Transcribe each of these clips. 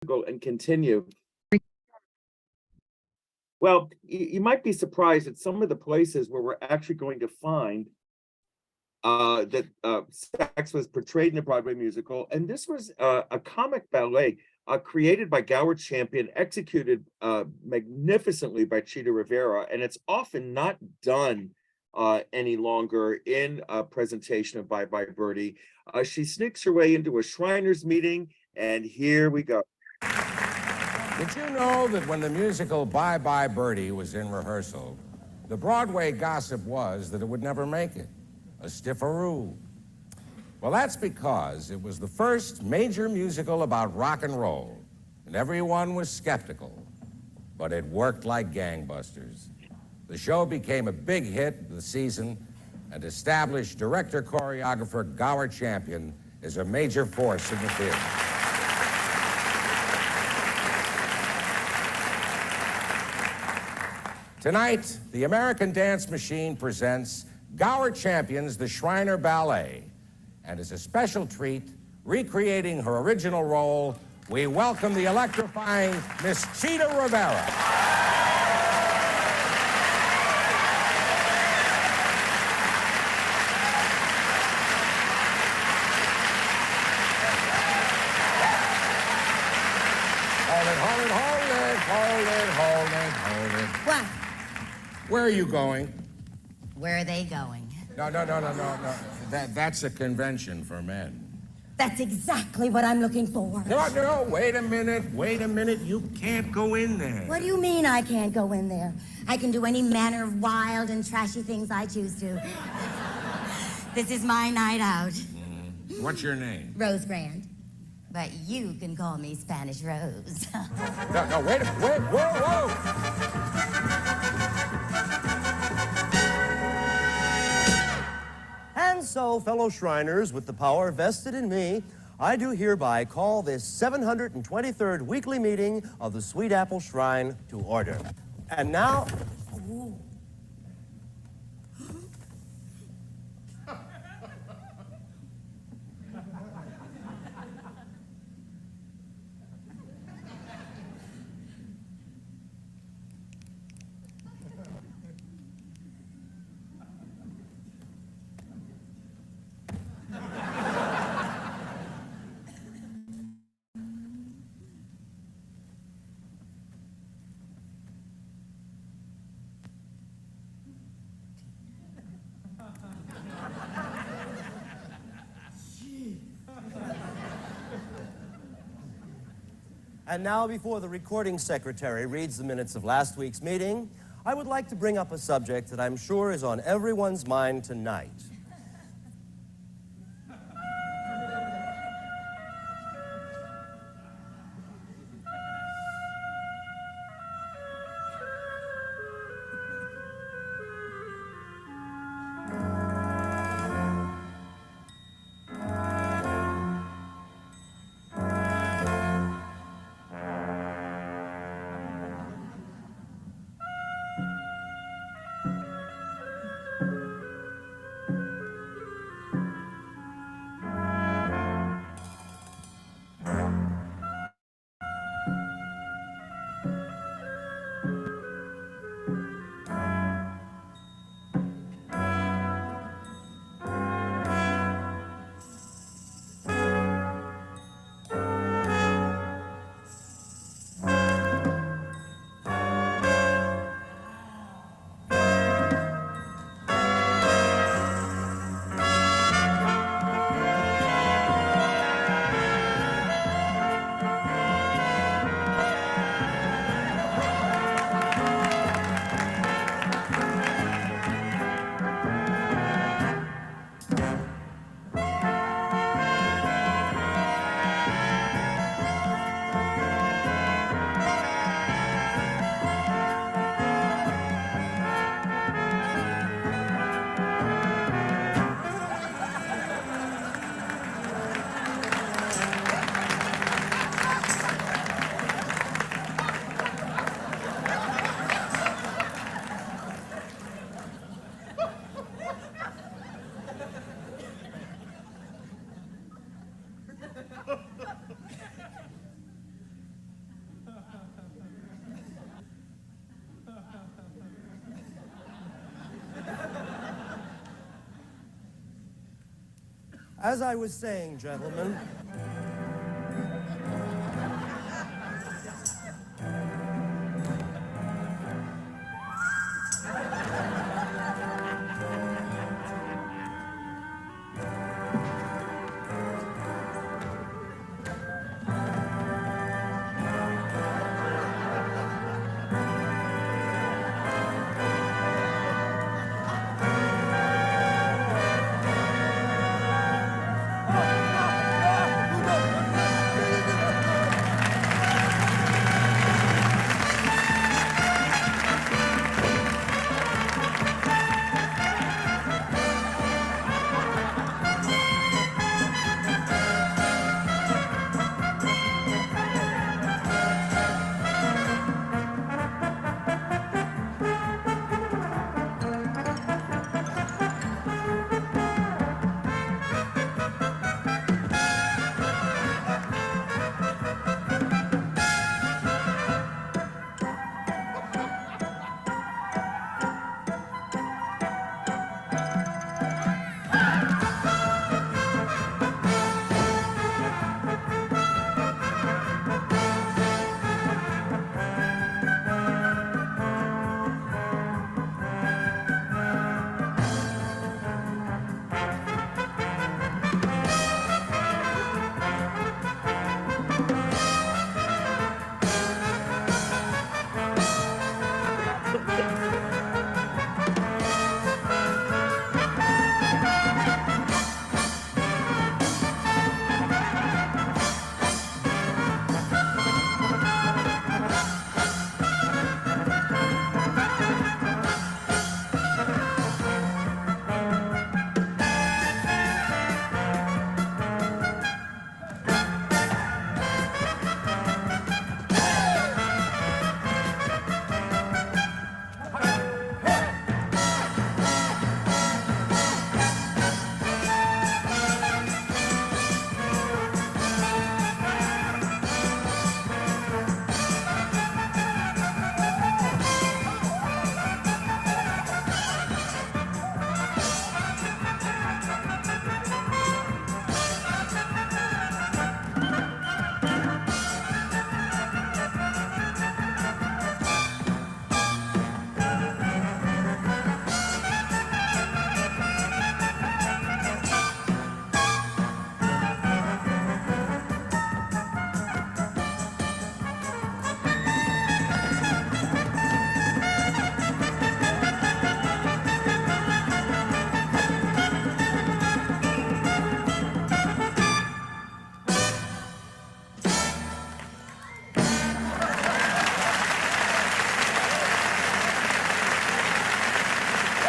go and continue. Well, you might be surprised at some of the places where we're actually going to find that sex was portrayed in a Broadway musical. And this was a comic ballet created by Gower Champion, executed magnificently by Chita Rivera. And it's often not done any longer in a presentation of Bye Bye Birdie. She sneaks her way into a Shriners meeting, and here we go. Did you know that when the musical Bye Bye Birdie was in rehearsal, the Broadway gossip was that it would never make it? A stiffaroo. Well, that's because it was the first major musical about rock and roll, and everyone was skeptical. But it worked like gangbusters. The show became a big hit of the season and established director-choreographer Gower Champion as a major force in the theater. Tonight, the American Dance Machine presents Gower Champion's The Shriner Ballet. And as a special treat, recreating her original role, we welcome the electrifying Miss Chita Rivera. Hold it. What? Where are you going? Where are they going? No. That's a convention for men. That's exactly what I'm looking for. No, wait a minute. You can't go in there. What do you mean I can't go in there? I can do any manner of wild and trashy things I choose to. This is my night out. What's your name? Rose Grand. But you can call me Spanish Rose. No, wait a minute. Whoa. And so, fellow Shriners, with the power vested in me, I do hereby call this 723rd weekly meeting of the Sweet Apple Shrine to order. And now... Ooh. And now, before the recording secretary reads the minutes of last week's meeting, I would like to bring up a subject that I'm sure is on everyone's mind tonight. As I was saying, gentlemen,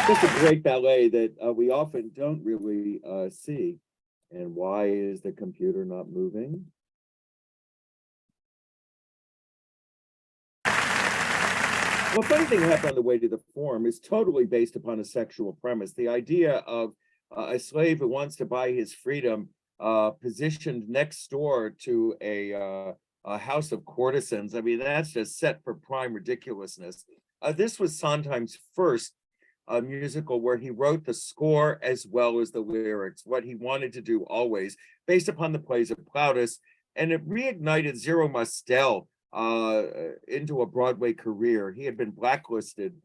Just a great ballet that we often don't really see. And why is the computer not moving? Well, funny thing happened on the way to the forum is totally based upon a sexual premise. The idea of a slave who wants to buy his freedom positioned next door to a house of courtesans. I mean, that's just set for prime ridiculousness. This was Sondheim's first musical where he wrote the score as well as the lyrics, what he wanted to do always, based upon the plays of Plautus, and it reignited Zero Mostel into a Broadway career. He had been blacklisted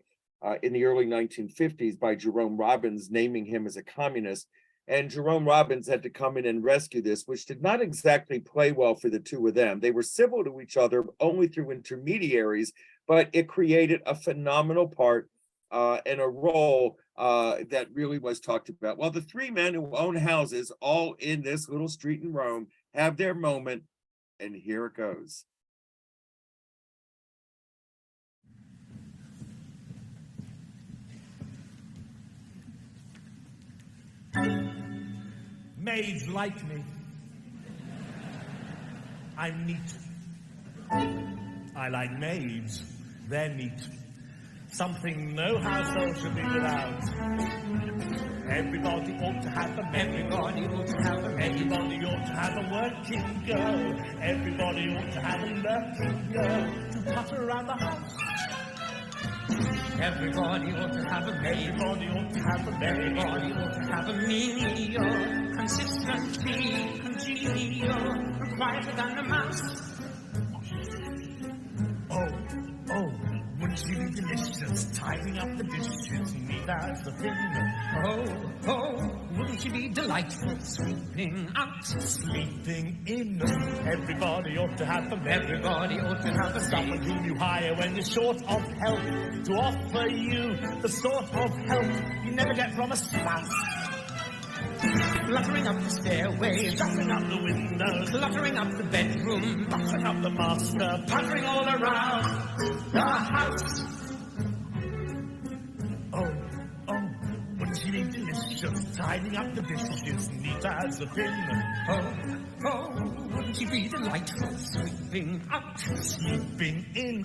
in the early 1950s by Jerome Robbins, naming him as a communist, and Jerome Robbins had to come in and rescue this, which did not exactly play well for the two of them. They were civil to each other only through intermediaries, but it created a phenomenal part and a role that really was talked about. Well, the three men who own houses all in this little street in Rome have their moment, and here it goes. Maids like me. I'm neat. I like maids. They're neat. Something no household should be without. Everybody ought to have them. Everybody ought to have them. Everybody ought to have a working girl. Everybody ought to have a lurking girl to putter around the house. Everybody ought to have a maid. Everybody ought to have a maid. Everybody ought to have a menial, consistently congenial, quieter than a mouse. Oh, wouldn't she be delicious, tidying up the dishes, neat as a pin? Oh, wouldn't she be delightful, sweeping out, sleeping in? Everybody ought to have a maid. Everybody ought to have a someone whom you hire when you're short of help, to offer you the sort of help you never get from a spouse. Fluttering up the stairway, fluttering up the windows, cluttering up the bedroom, buttering up the master, puttering all around the house. Oh, wouldn't she be delicious, tidying up the dishes, neat as a pin? Oh, wouldn't she be delightful, sweeping out, sleeping in?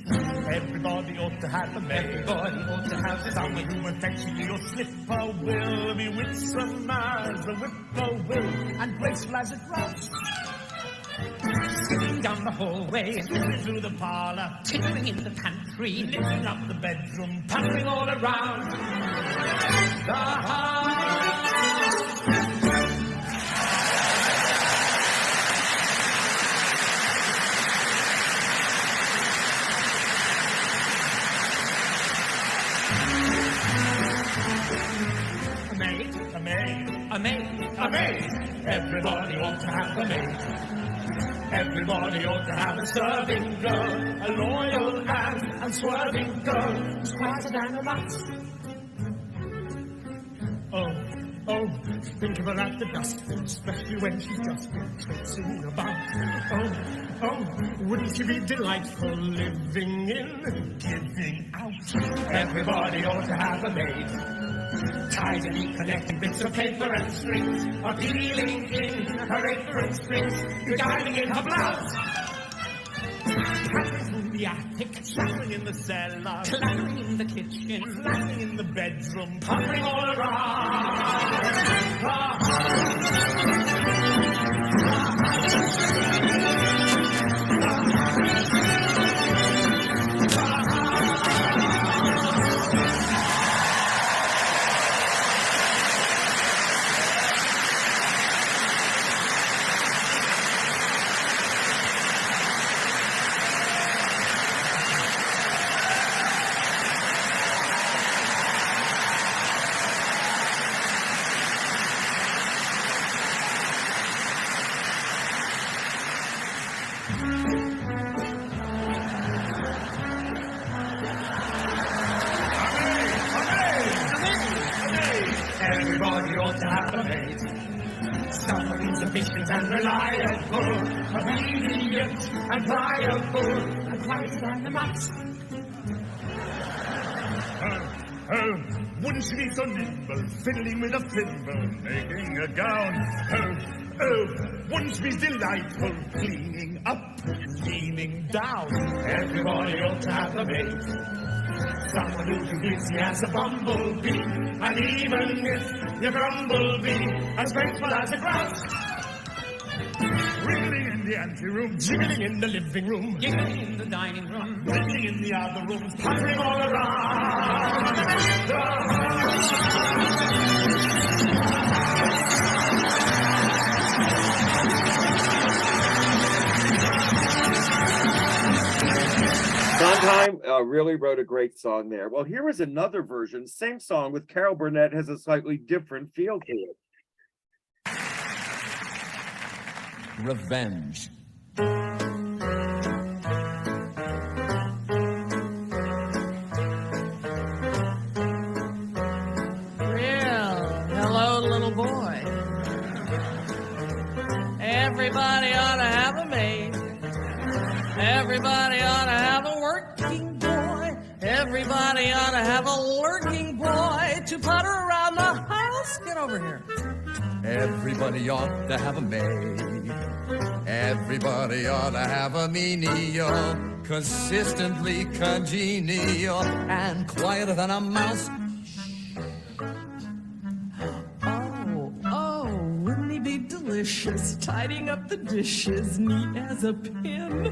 Everybody ought to have a maid. Everybody ought to have someone who affectionately your slipper will be winsome as a whippoorwill and graceful as a grouse. Skipping down the hallway, slipping through the parlor, tittering in the pantry, lifting up the bedroom, puttering all around the house. A maid. Everybody ought to have a maid. Everybody ought to have a serving girl, a loyal and unswerving girl, who's quieter than a mouse. Oh, think of her at the dustbin, especially when she's just been traipsing about. Oh, wouldn't she be delightful living in, giving out? Everybody ought to have a maid. Tidily connecting bits of paper and strings, appealing in her apron strings, beguiling in her blouse. Clattering through the attic, clattering in the cellar, clattering in the kitchen, clattering in the bedroom, puttering all around the house. Everybody ought to have a maid. Someone who's efficient and reliable, obedient and pliable, and quieter than the mouse. Wouldn't she be so nimble, fiddling with a thimble, making a gown? Wouldn't she be delightful, cleaning up, leaning down? Everybody ought to have a maid. Someone who's busy as a bumblebee, and even if you grumblebee, as graceful as a grouse. Wriggling in the anteroom, jiggling in the living room, giggling in the dining room, wriggling in the other rooms, puttering all around the house. Sondheim really wrote a great song there. Well, here is another version, same song with Carol Burnett, has a slightly different feel to it. Revenge. Hello, little boy. Everybody ought to have a maid. Everybody ought to have a working boy. Everybody ought to have a lurking boy to putter around the house. Get over here. Everybody ought to have a maid. Everybody ought to have a menial, consistently congenial, and quieter than a mouse. Oh, wouldn't he be delicious, tidying up the dishes, neat as a pin?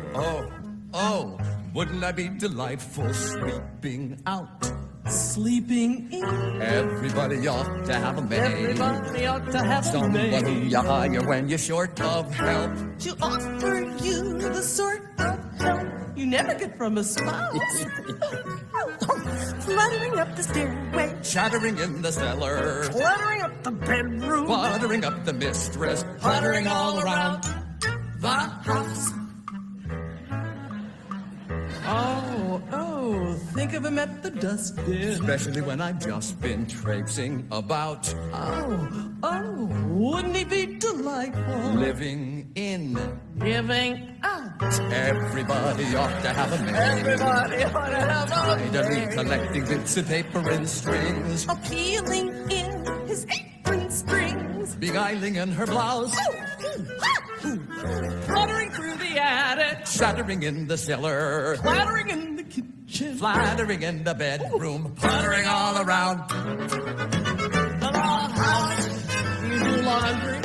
Oh, Wouldn't I be delightful sleeping out? Sleeping in. Everybody ought to have a maid. Everybody ought to have a Someone who maid you hire when you're short of help. to offer you the sort of help you never get from a spouse. Fluttering up the stairway, Chattering in the cellar. cluttering up the bedroom, Buttering up the mistress. puttering all around the house. Oh, think of him at the dustbin. Especially when I've just been traipsing about. Oh, wouldn't he be delightful? Living in. Giving out. Everybody ought to have a maid. Everybody ought to have a Idly maid. collecting bits of paper and strings. Appealing in his apron strings. Beguiling in her blouse. Fluttering through the attic. Shattering in the cellar. Clattering in the kitchen. Flattering in the bedroom. Puttering all around. The house. You do laundry.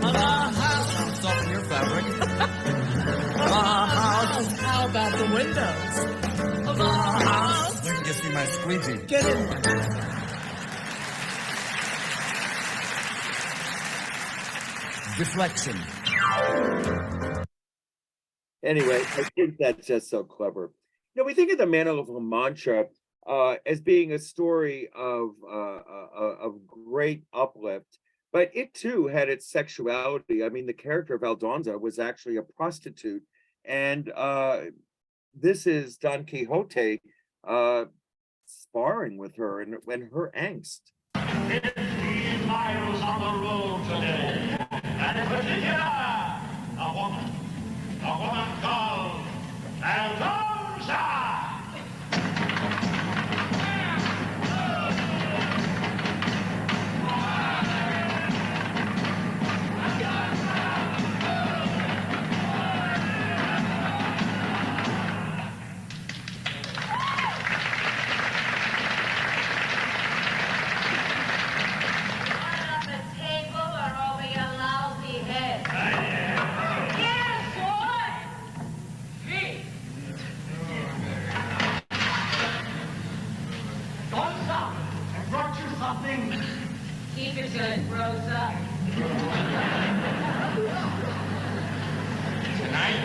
The house. Soften your fabric. The house. How about the windows? The house. Let me see my squeegee. Get in there. Deflection. Anyway, I think that's just so clever. You know, we think of the Manual of La Mancha as being a story of great uplift, but it too had its sexuality. I mean, the character of Aldonza was actually a prostitute, and this is Don Quixote sparring with her and when her angst. 15 miles on the road today, and in particular, a woman called Aldonza. Keep it good, Rosa. Tonight,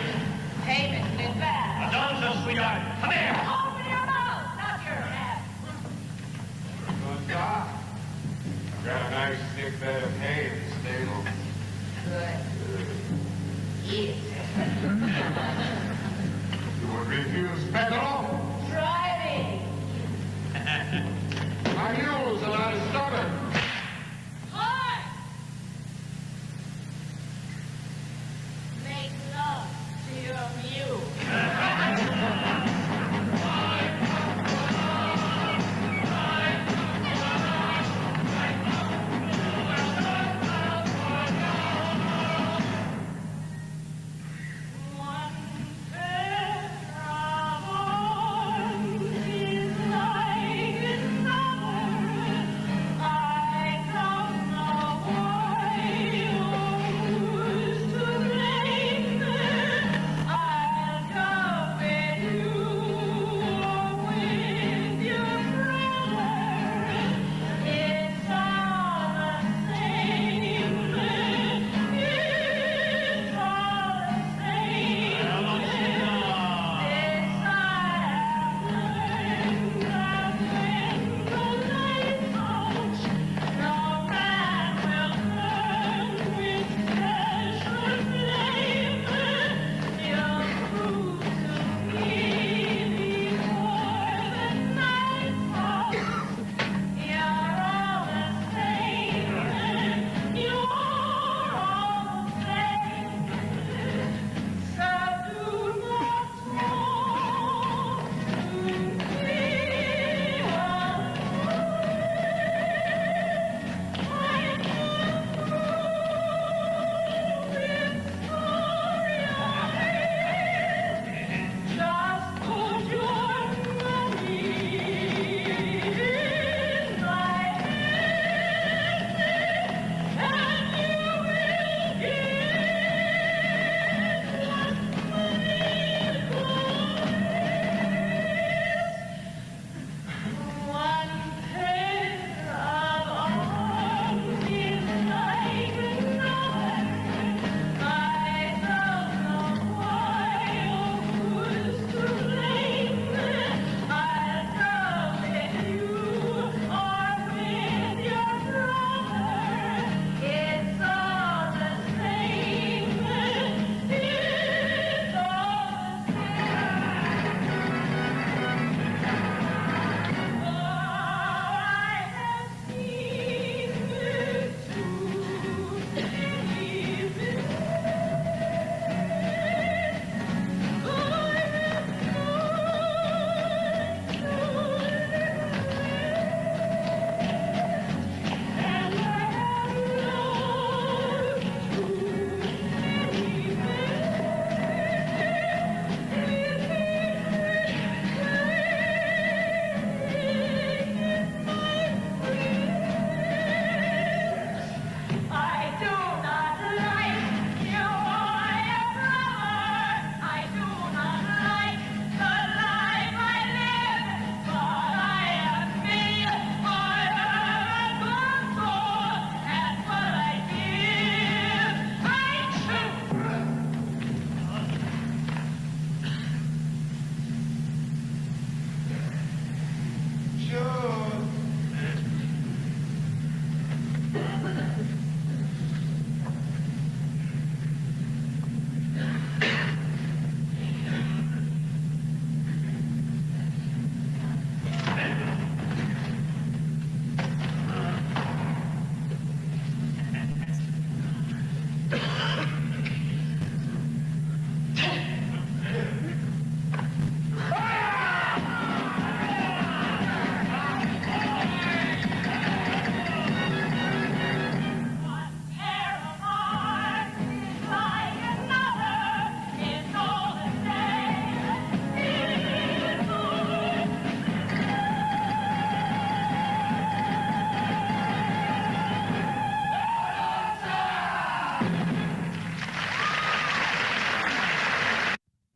Payment in advance. Aldonza, sweetheart, come here. Open your mouth, not your head. Got a nice thick bed of hay in the stable. Good. Eat it. You would refuse Pedro? Try me. I use a lot of stutter. Hard. Make love to your mule. One pair of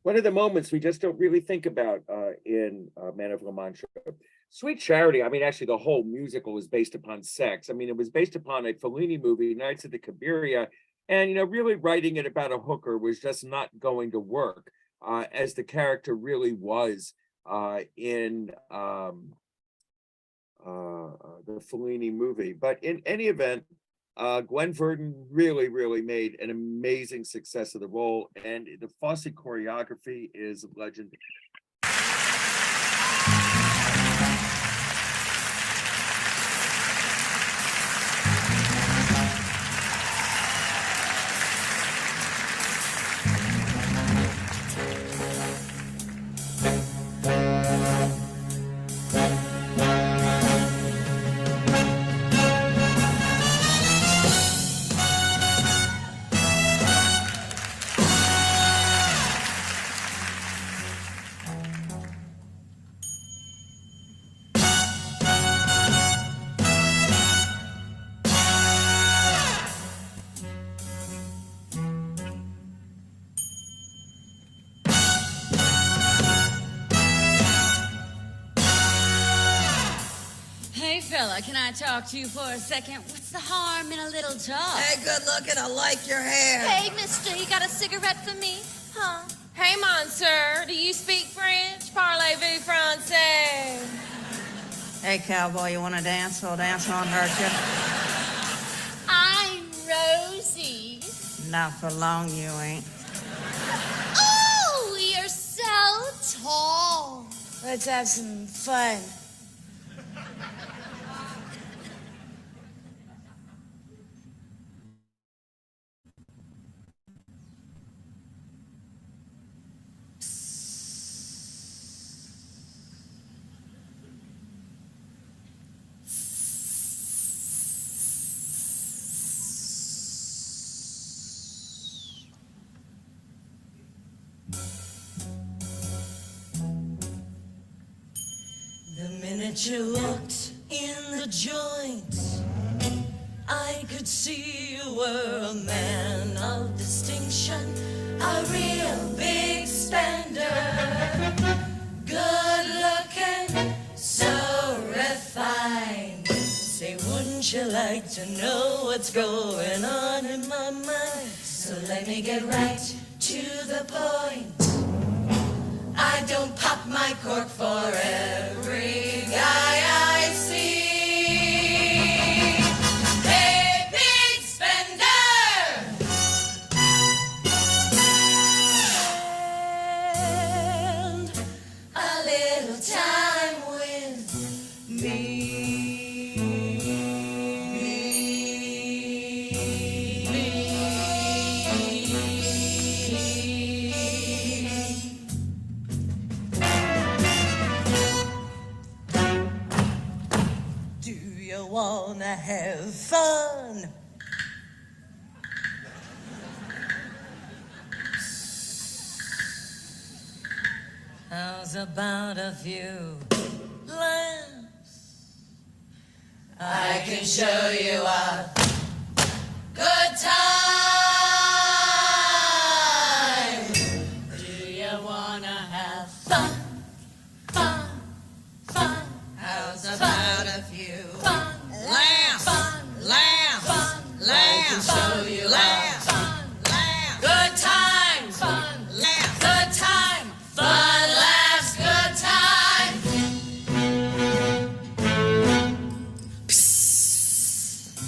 one of the moments we just don't really think about in Man of La Mancha. Sweet Charity, I mean, actually, the whole musical was based upon sex. I mean, it was based upon a Fellini movie, Nights at the Cabiria, and, really writing it about a hooker was just not going to work, as the character really was in the Fellini movie. But in any event, Gwen Verdon really, really made an amazing success of the role, and the Fosse choreography is legendary. Hey, fella, can I talk to you for a second? What's the harm in a little talk? Hey, good looking, I like your hair. Hey, mister, you got a cigarette for me? Huh? Hey, monsieur, do you speak French? Parlez-vous français? Hey, cowboy, you want to dance? We'll dance on hurt you. I'm Rosie. Not for long, you ain't. Oh, you're so tall. Let's have some fun. The minute you walked in the joint, I could see you were a man of distinction, a real big spender. Good looking, so refined. Say, wouldn't you like to know what's going on in my mind? So let me get right to the point. I don't pop my cork for every guy I see. Hey, big spender! And a little time with me. Wanna have fun? How's about a few lamps? I can show you a good time. Do you wanna have fun? Fun, fun. How's about a few fun? Lamps, lamps, lamps, show you lamps, good time, fun, lamps, good time, fun, laughs, good time. Psst.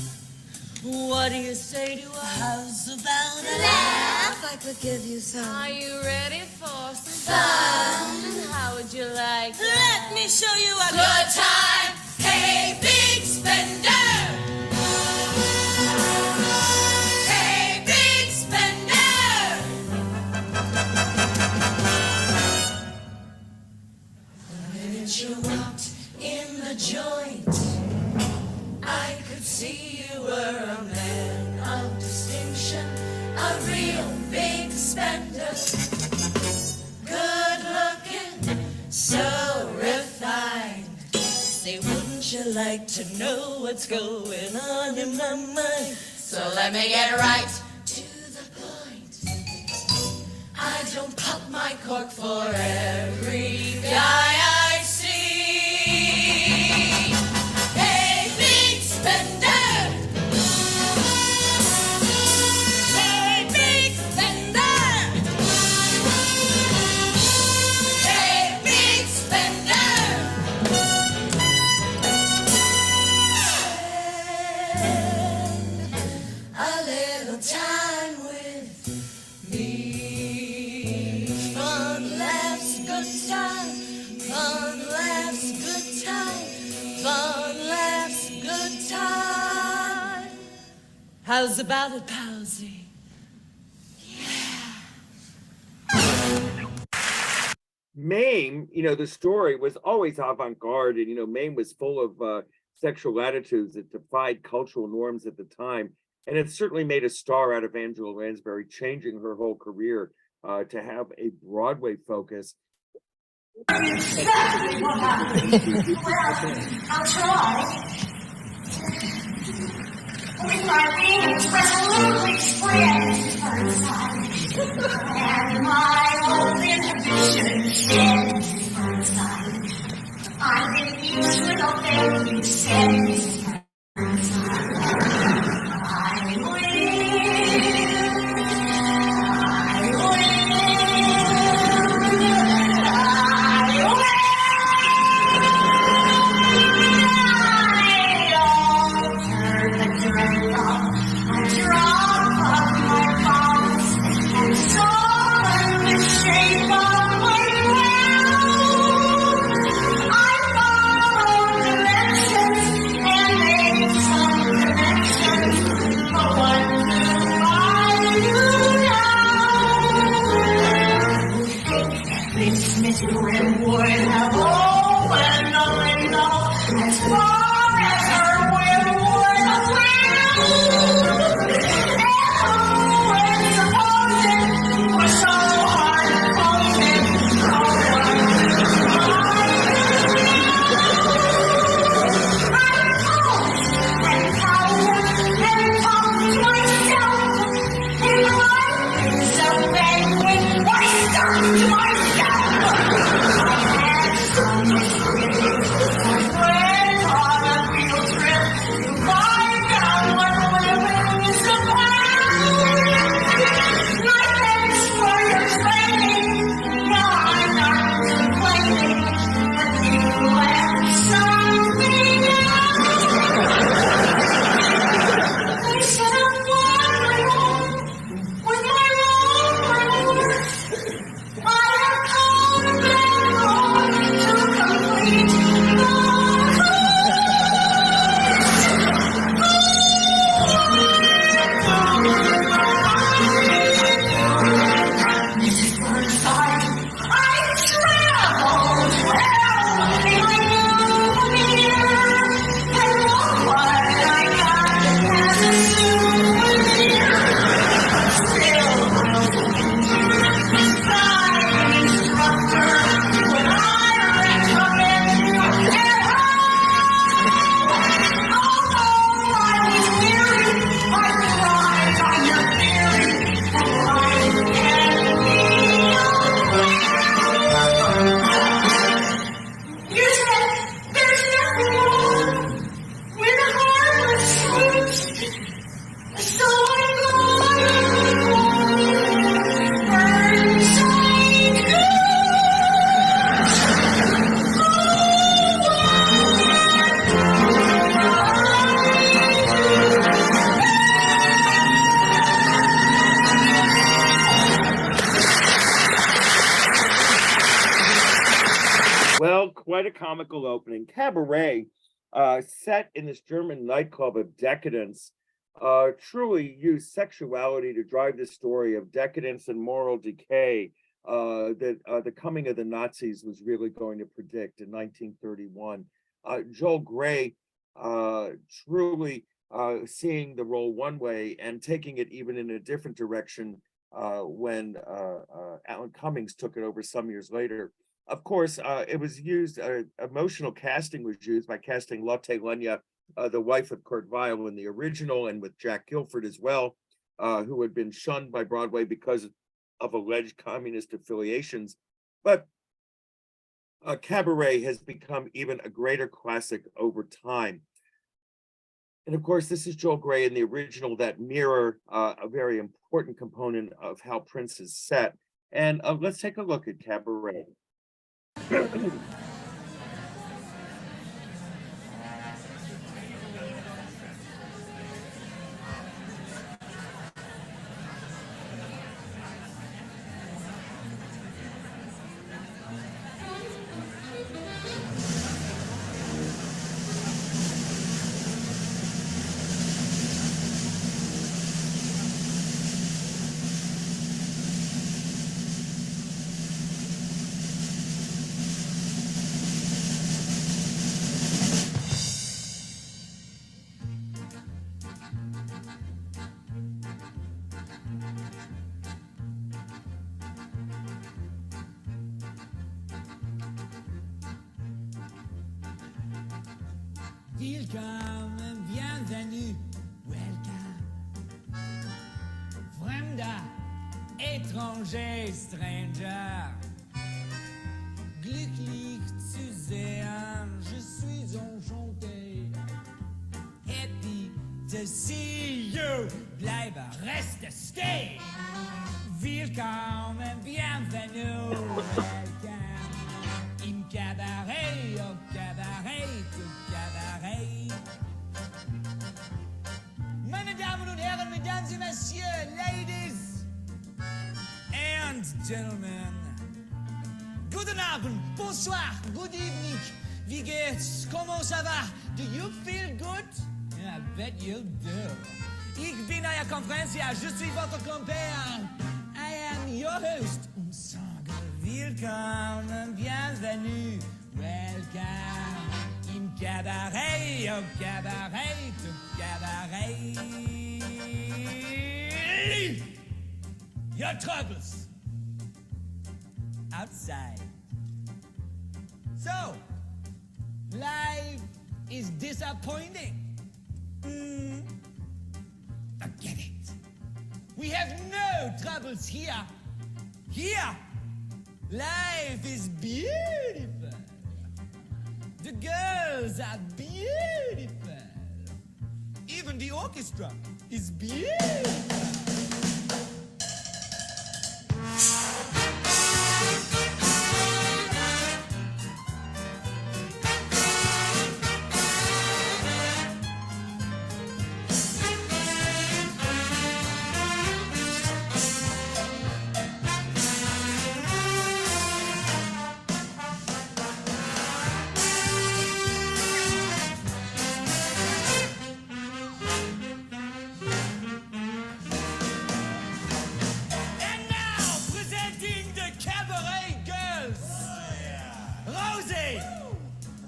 What do you say to a house about a laugh? I could give you some. Are you ready for some fun? How would you like that? Let me show you a good time. Hey, big spender! Hey, big spender! The minute you walked in the joint, I could see you were a man of distinction, a real big spender. Good looking, so refined. Say, wouldn't you like to know what's going on in my mind? So let me get right to the point. I don't pop my cork for every guy I see. Hey, big spender. Hey, big spender. Hey, big spender. Spend a little time with me. Fun laughs, good time. Fun laughs, good time. Fun laughs, good time. How's about it, Palsy? Mame, the story was always avant-garde, and Mame was full of sexual attitudes that defied cultural norms at the time, and it certainly made a star out of Angela Lansbury, changing her whole career to have a Broadway focus. Exactly what happened. Well, I'll try. With my wings resolutely spread to one side, and my old inhibitions shed to one side. I didn't use little thing you said, Mrs. Burnside. I and would have opened the window as far as her will would allow. And supposing was so hard to close it, and cowered and talked to myself, and I so bad I stuck to myself. Well, quite a comical opening. Cabaret, set in this German nightclub of decadence, truly used sexuality to drive the story of decadence and moral decay that the coming of the Nazis was really going to predict in 1931. Joel Grey truly seeing the role one way and taking it even in a different direction when Alan Cummings took it over some years later. Of course, it was used, emotional casting was used by casting Lotte Lenya, the wife of Kurt Weill in the original, and with Jack Gilford as well, who had been shunned by Broadway because of alleged communist affiliations, but cabaret has become even a greater classic over time. And of course, this is Joel Grey in the original that mirror a very important component of how Prince is set. And let's take a look at Cabaret. Willkommen, bienvenue, welcome. Fremder, étranger, stranger. Glücklich zu sehen, je suis enchanté. Happy to see you, bleibe, reste, stay. Willkommen, bienvenue, welcome. Im Cabaret, au Cabaret, au Cabaret. Meine Damen und Herren, Mesdames et Messieurs, Ladies and Gentlemen. Guten Abend, bonsoir, good evening. Wie geht's? Comment ça va? Do you feel good? I bet you do. Ich bin euer Konferencier, je suis votre compère. I am your host. On sage willkommen, bienvenue, welcome. Im Cabaret, au Cabaret, au Cabaret. Leave your troubles outside. So, life is disappointing. Forget it. We have no troubles here. Here, life is beautiful. The girls are beautiful. Even the orchestra is beautiful.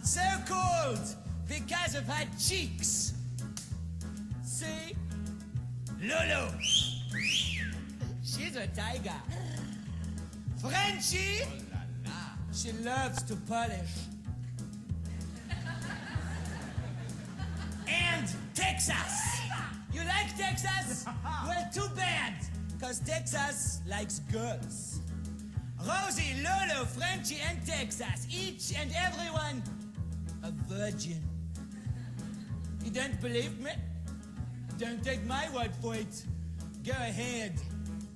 So called because of her cheeks. See? Lulu. She's a tiger. Frenchie. She loves to polish. And Texas. You like Texas? Well, too bad, because Texas likes girls. Rosie, Lolo, Frenchie, and Texas, each and every one a virgin. You don't believe me? Don't take my word for it. Go ahead,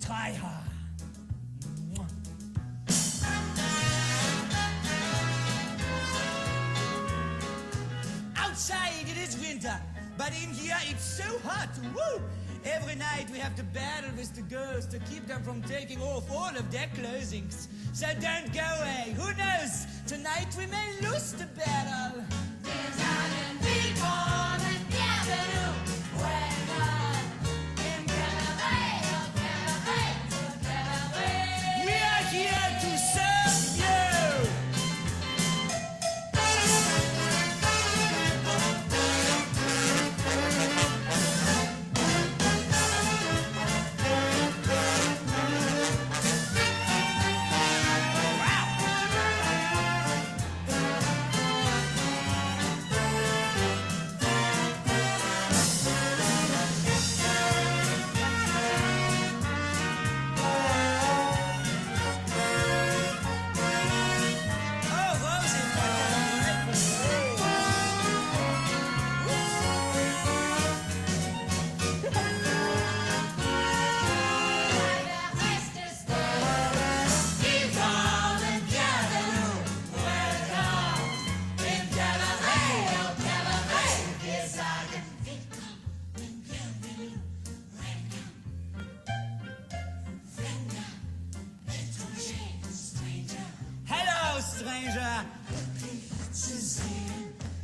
try her. Outside it is winter, but in here it's so hot. Woo! Every night we have to battle with the girls to keep them from taking off all of their clothings. So don't go away. Who knows? Tonight we may lose the battle. We are here to serve you.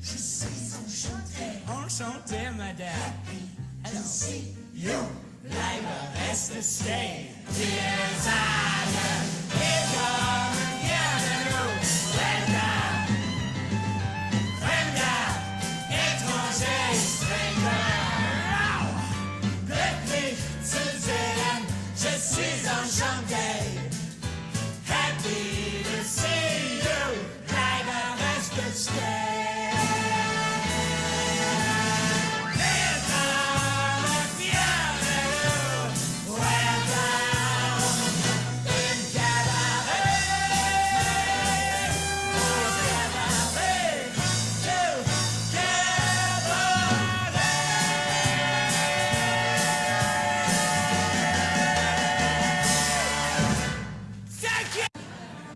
Je suis enchanté. Enchanté, madame. Alors, si you bleiben, reste, stay. Dear Simon, here come bienvenue. Welcome. Fremder, étranger, stranger. Glücklich zu sehen, je suis enchanté. Happy to see you, bleiben, reste, stay.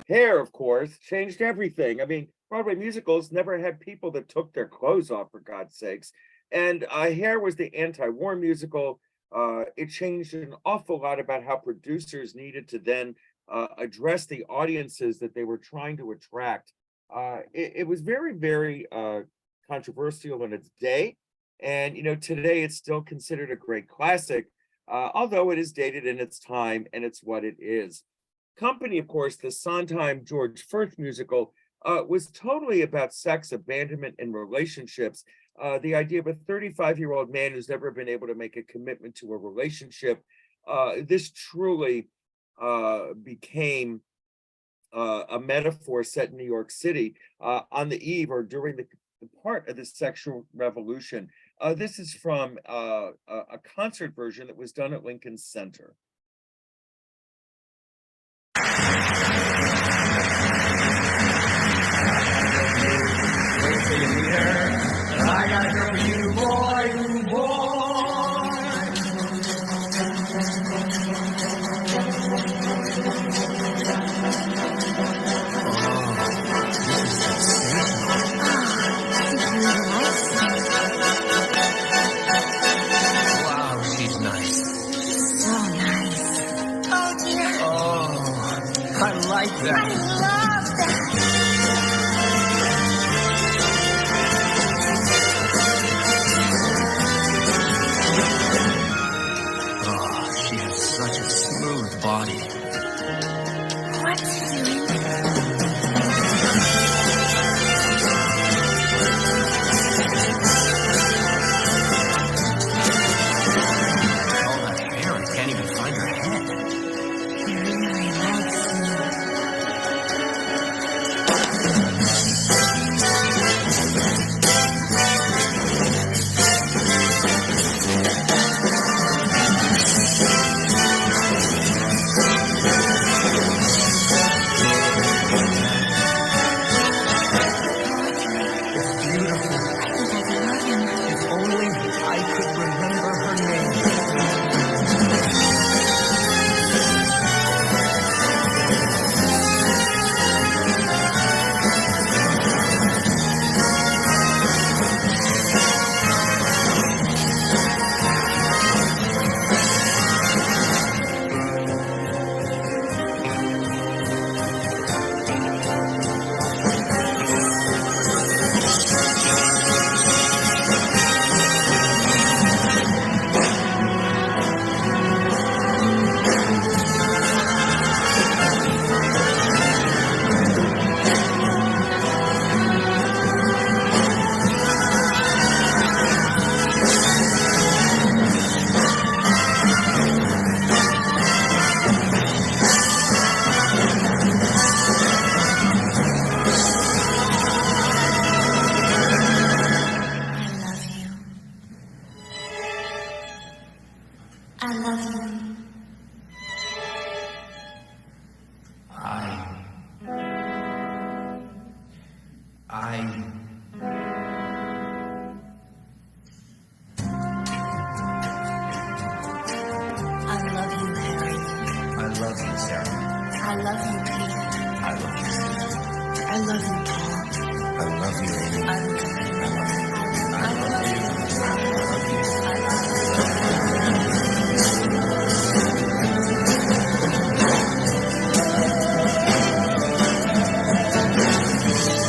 Hair, of course, changed everything. I mean, Broadway musicals never had people that took their clothes off, for God's sakes. And Hair was the anti-war musical. It changed an awful lot about how producers needed to then address the audiences that they were trying to attract. It was very, very controversial in its day. And, today it's still considered a great classic, although it is dated in its time and it's what it is. Company, of course, the Sondheim George Firth musical, was totally about sex, abandonment, and relationships. The idea of a 35-year-old man who's never been able to make a commitment to a relationship. This truly became a metaphor set in New York City on the eve or during the part of the sexual revolution. This is from a concert version that was done at Lincoln Center. I got a girl for you, boy, Wow, she's nice. So nice. Oh, dear. Oh, I like that. I love that. She has such a smooth body. What's he doing? All that hair, I can't even find her head. He really likes me. I love you, Pete. I love you, Steve. I love you, Paul. I love you, Amy. I love you. I love you.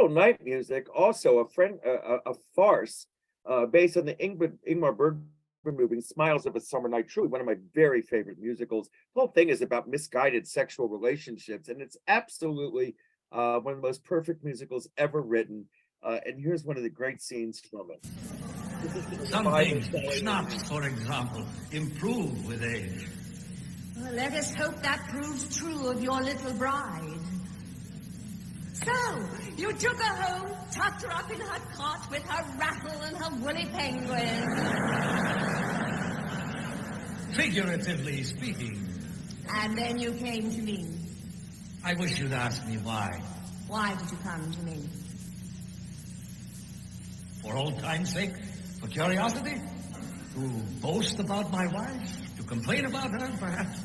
Night Music, also a farce based on the Ingmar Bergman movie Smiles of a Summer Night. Truly one of my very favorite musicals. The whole thing is about misguided sexual relationships, and it's absolutely one of the most perfect musicals ever written. And here's one of the great scenes from it. Some things, schnapps, for example, improve with age. Well, let us hope that proves true of your little bride. So, you took her home, tucked her up in her cot with her rattle and her woolly penguin. Figuratively speaking. And then you came to me. I wish you'd ask me why. Why did you come to me? For old time's sake? For curiosity? To boast about my wife? To complain about her, perhaps?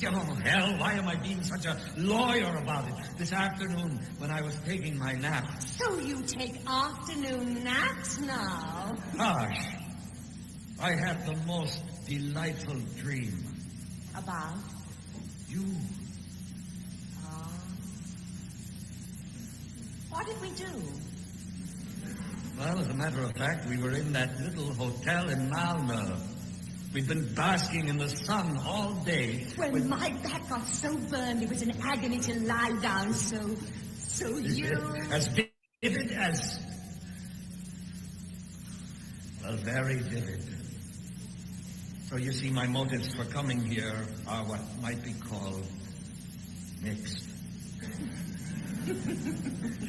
Oh, hell, why am I being such a lawyer about it this afternoon when I was taking my nap? So you take afternoon naps now? Hush. I had the most delightful dream. About? You. What did we do? Well, as a matter of fact, we were in that little hotel in Malmö. We'd been basking in the sun all day. When my back got so burned, it was an agony to lie down, so you... As vivid as... Well, very vivid. So you see, my motives for coming here are what might be called mixed.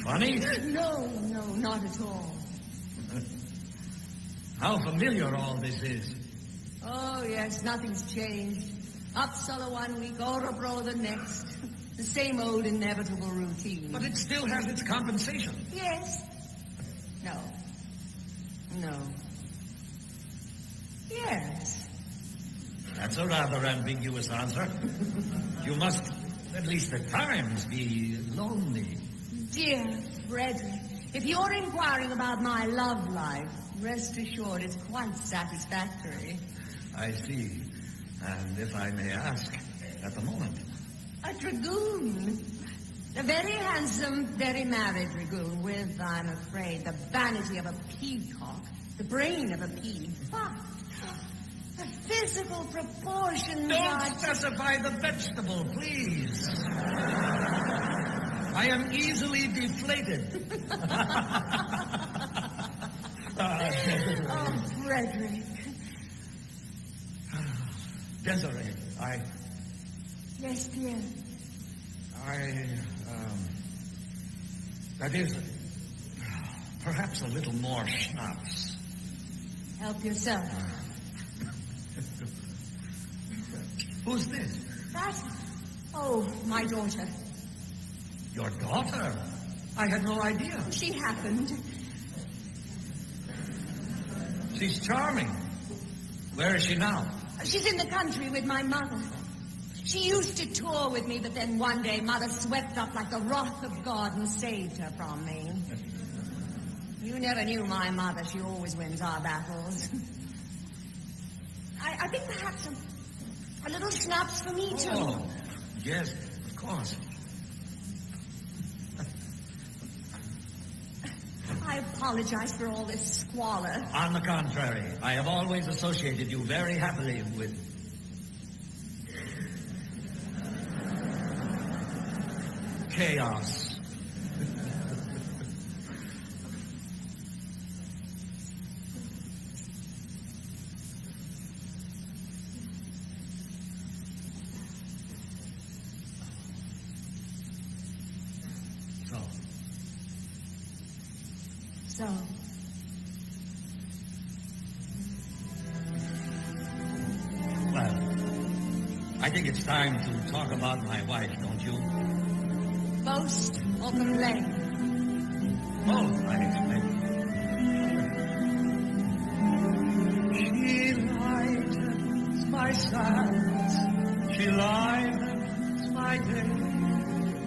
Funny? No, not at all. How familiar all this is. Oh, yes, nothing's changed. Uppsala one week, Örebro the next. The same old inevitable routine. But it still has its compensation. Yes. No. Yes. That's a rather ambiguous answer. You must, at least at times, be lonely. Dear Frederick, if you're inquiring about my love life, rest assured it's quite satisfactory. I see. And if I may ask, at the moment? A dragoon. A very handsome, very married dragoon with, I'm afraid, the vanity of a peacock, the brain of a pea. But the physical proportions Don't specify the vegetable, please. I am easily deflated. Oh, Frederick. Desiree, Yes, dear. That is, perhaps a little more schnapps. Help yourself. Who's this? That? Oh, my daughter. Your daughter? I had no idea. She happened. She's charming. Where is she now? She's in the country with my mother. She used to tour with me, but then one day Mother swept up like the wrath of God and saved her from me. You never knew my mother. She always wins our battles. I think perhaps a little schnapps for me, too. Oh, yes, of course. I apologize for all this squalor. On the contrary, I have always associated you very happily with... chaos. So. Well, I think it's time to talk about my wife, don't you? Boast or complain? Both, I expect. She lightens my sadness. She lightens my day.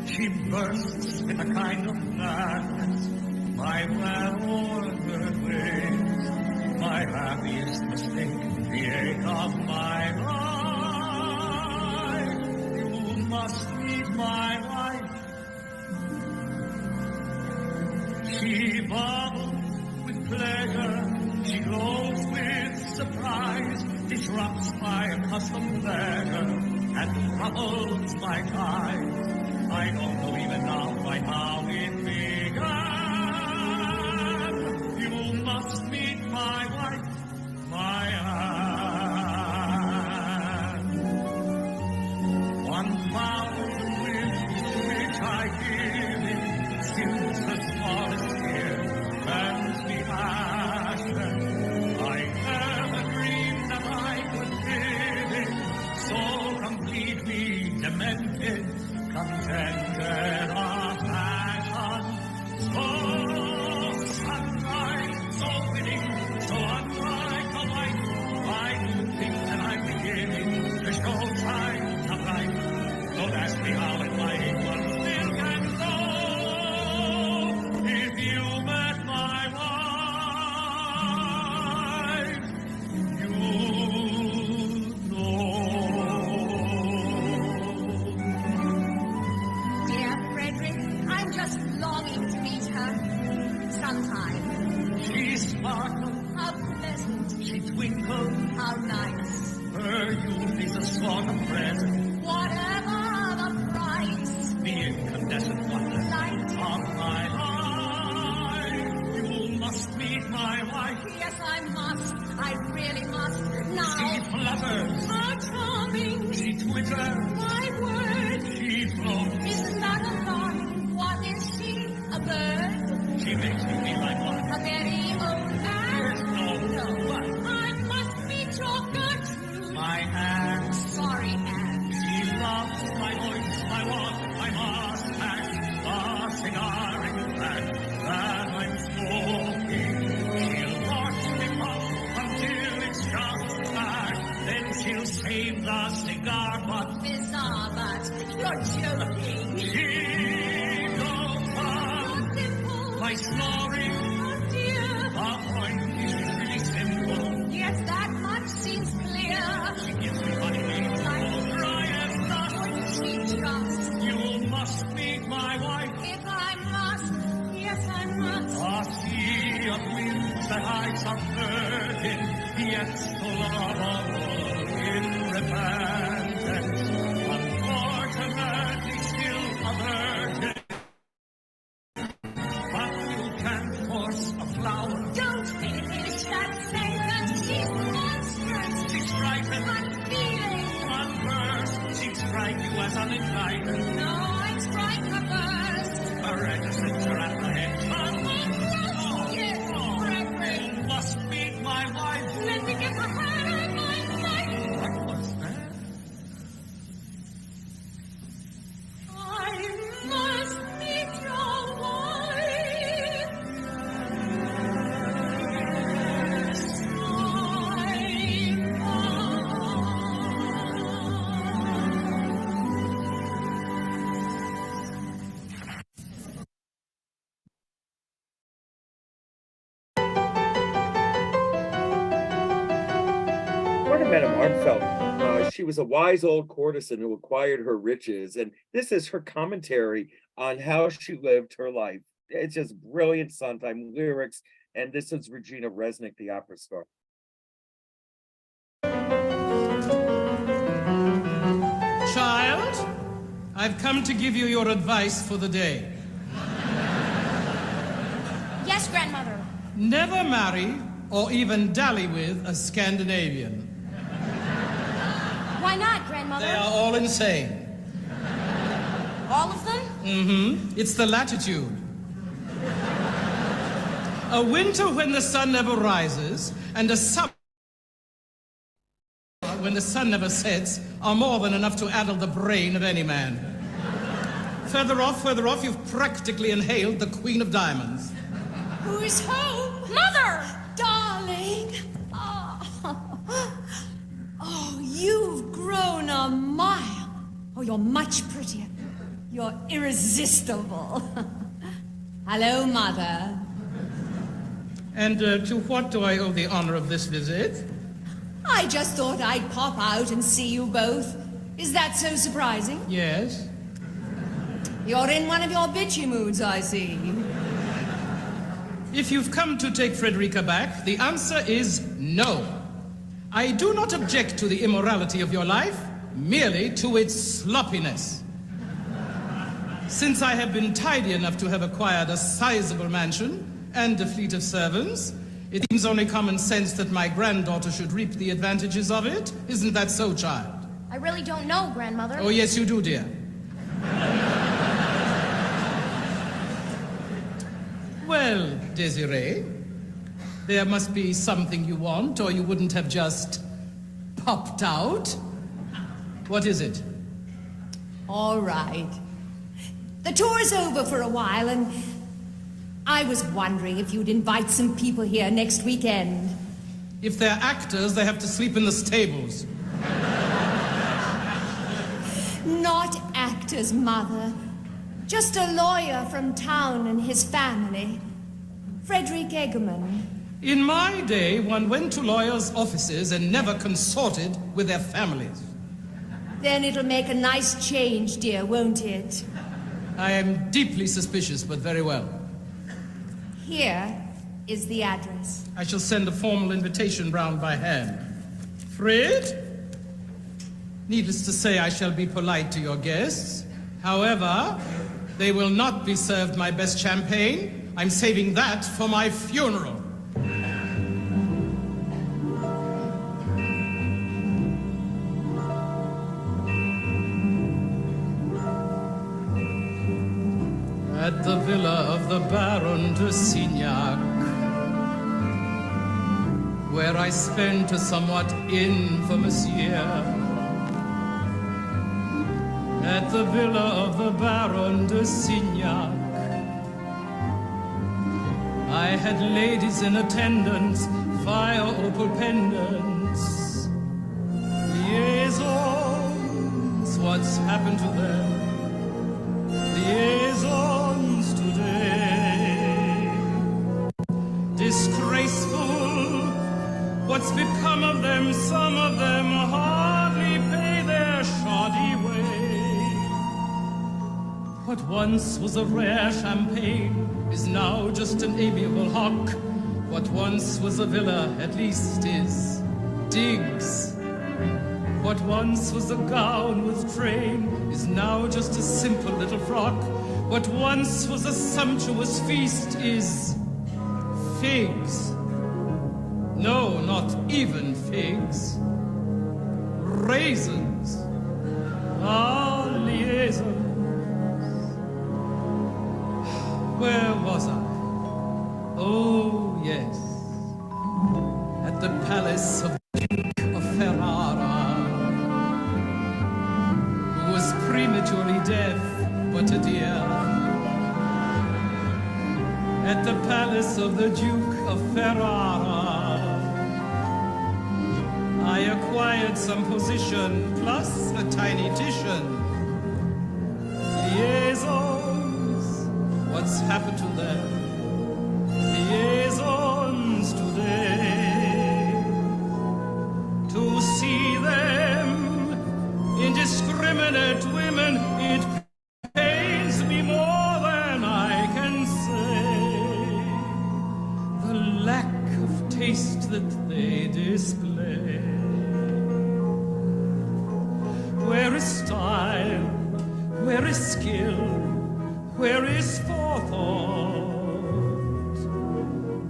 She bursts with a kind of madness. My well-ordered ways, my happiest mistake, the ache of my life. You must meet my wife. She bubbles with pleasure, she glows with surprise, disrupts my accustomed pleasure, and ruffles my ties. I don't know even now quite how it began. You must meet my wife, my Anne. 1,000 wishes which I give it, since the smallest tear turns me ashen. I never dreamed that I could live it, so completely demented, contented of passion. So sunlight, so winning, so unlike a wife. I do think that I'm beginning to show signs of life. Don't ask me how and why it was still can go. If you met my wife, you'd know. Dear Frederick, I'm just longing to meet her sometime. She sparkled, How pleasant. she twinkled, How nice. her youth is a sort of present, Whatever the price. the incandescent wonder Light. of my life. You must meet my wife. Yes, I must. I really must. She Now. flutters, How charming. she twitters, My word. she floats, Isn't that a lot? What is she? A bird? she makes me feel like one. A very old man? No, No. what? I must meet your Gertrude. My Anne, Sorry, Anne. she loves my voice, my walk, my mustache, the cigar in fact that I'm smoking. She'll watch me puff until it's just black, then she'll save the cigar butt. Bizarre, but you're joking. She goes on, Simple. my snoring, Oh, dear. the point is really simple. Yes, that much seems clear. She gives me funny names, so dry as dust. Wouldn't she just? You must meet my wife. If I must, yes, I must. A sea of winds that I subverted, yet so lovable in repentance. Unfortunately still averted. But you can't force a flower. Don't finish that sentence. She's monstrous. She's frightened, Unfeeling. unversed. She'd strike you as uninvited. No, I'd strike her first. A reticent giraffe ahead. Yes, Frederick. You must meet my wife. Let me get her hand. My life. What's that? I must meet your wife. Part of Madame Armfelt, she was a wise old courtesan who acquired her riches, and this is her commentary on how she lived her life. It's just brilliant Sondheim lyrics, and this is Regina Resnick, the opera star. Child, I've come to give you your advice for the day. Yes, grandmother. Never marry or even dally with a Scandinavian. Why not, grandmother? They are all insane. All of them? Mm-hmm. It's the latitude. A winter when the sun never rises and a summer when the sun never sets are more than enough to addle the brain of any man. Further off, you've practically inhaled the Queen of Diamonds. Who's home? Mother! Darling! Oh, you've grown a mile. Oh, you're much prettier. You're irresistible. Hello, Mother. And to what do I owe the honor of this visit? I just thought I'd pop out and see you both. Is that so surprising? Yes. You're in one of your bitchy moods, I see. If you've come to take Frederica back, the answer is no. I do not object to the immorality of your life, merely to its sloppiness. Since I have been tidy enough to have acquired a sizable mansion and a fleet of servants, it seems only common sense that my granddaughter should reap the advantages of it. Isn't that so, child? I really don't know, Grandmother. Oh, yes, you do, dear. Well, Desiree, there must be something you want, or you wouldn't have just popped out. What is it? All right. The tour is over for a while, and I was wondering if you'd invite some people here next weekend. If they're actors, they have to sleep in the stables. Not actors, Mother. Just a lawyer from town and his family. Frederick Eggerman. In my day, one went to lawyers' offices and never consorted with their families. Then it'll make a nice change, dear, won't it? I am deeply suspicious, but very well. Here is the address. I shall send a formal invitation round by hand. Fred? Needless to say, I shall be polite to your guests. However, they will not be served my best champagne. I'm saving that for my funeral. At the villa of the Baron de Signac, where I spent a somewhat infamous year. At the villa of the Baron de Signac, I had ladies in attendance, fire opal pendants, liaisons, what's happened to them? Liaisons today. Disgraceful, what's become of them? Some of them hardly pay their shoddy way. What once was a rare champagne is now just an amiable hock. What once was a villa at least is digs. What once was a gown with train is now just a simple little frock. What once was a sumptuous feast is figs. No, not even figs. Raisins. Ah, liaisons. Where was I? Oh, yes. At the palace of the Duke of Ferrara, who was prematurely deaf, but a dear. At the palace of the Duke of Ferrara, I acquired some position, plus a tiny Titian. Liaisons, what's happened to them? Liaisons today. To see them, indiscriminate women, it pains me more than I can say. The lack of taste that they display. Where is style? Where is skill? Where is forethought?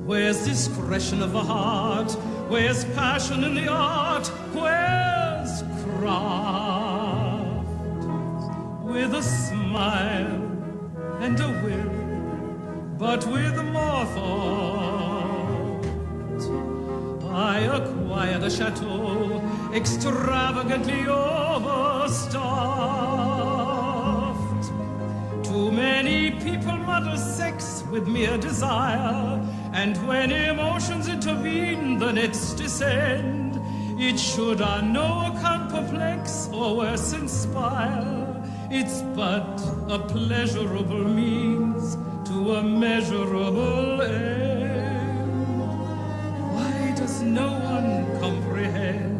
Where's discretion of the heart? Where's passion in the art? Where's craft? With a smile and a will, but with more thought. I acquired a chateau extravagantly overstuffed. Too many people muddle sex with mere desire, and when emotions intervene, the nets descend. It should on no account perplex or worse inspire. It's but a pleasurable means to a measurable end. Why does no one comprehend?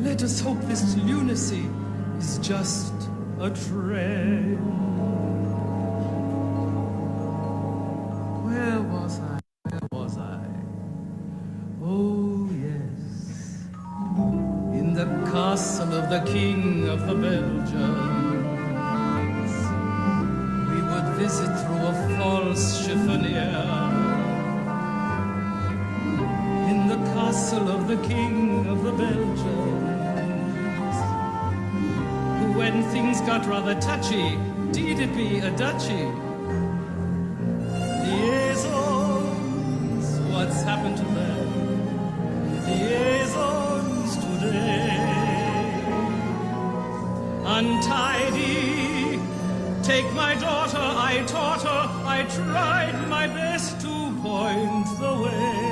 Let us hope this lunacy is just a trend. the Belgians. We would visit through a false chiffonier in the castle of the king of the Belgians. When things got rather touchy, did it be a duchy? Liaisons, what's happened to them? Liaisons today. Untidy, take my daughter, I taught her, I tried my best to point the way.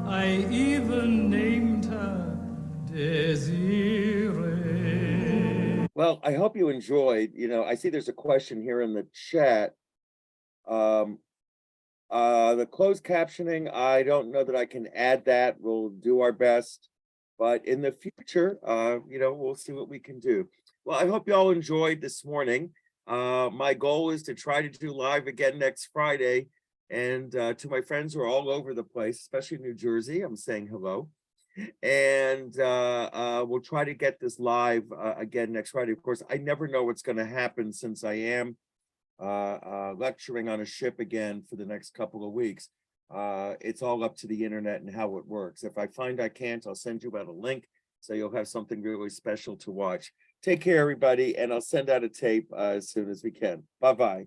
I even named her Desiree. Well, I hope you enjoyed. I see there's a question here in the chat. The closed captioning, I don't know that I can add that. We'll do our best, but in the future, we'll see what we can do. Well, I hope you all enjoyed this morning. My goal is to try to do live again next Friday. And to my friends who are all over the place, especially New Jersey, I'm saying hello. And we'll try to get this live again next Friday. Of course, I never know what's going to happen since I am lecturing on a ship again for the next couple of weeks. It's all up to the internet and how it works. If I find I can't, I'll send you out a link so you'll have something really special to watch. Take care, everybody, and I'll send out a tape as soon as we can. Bye-bye.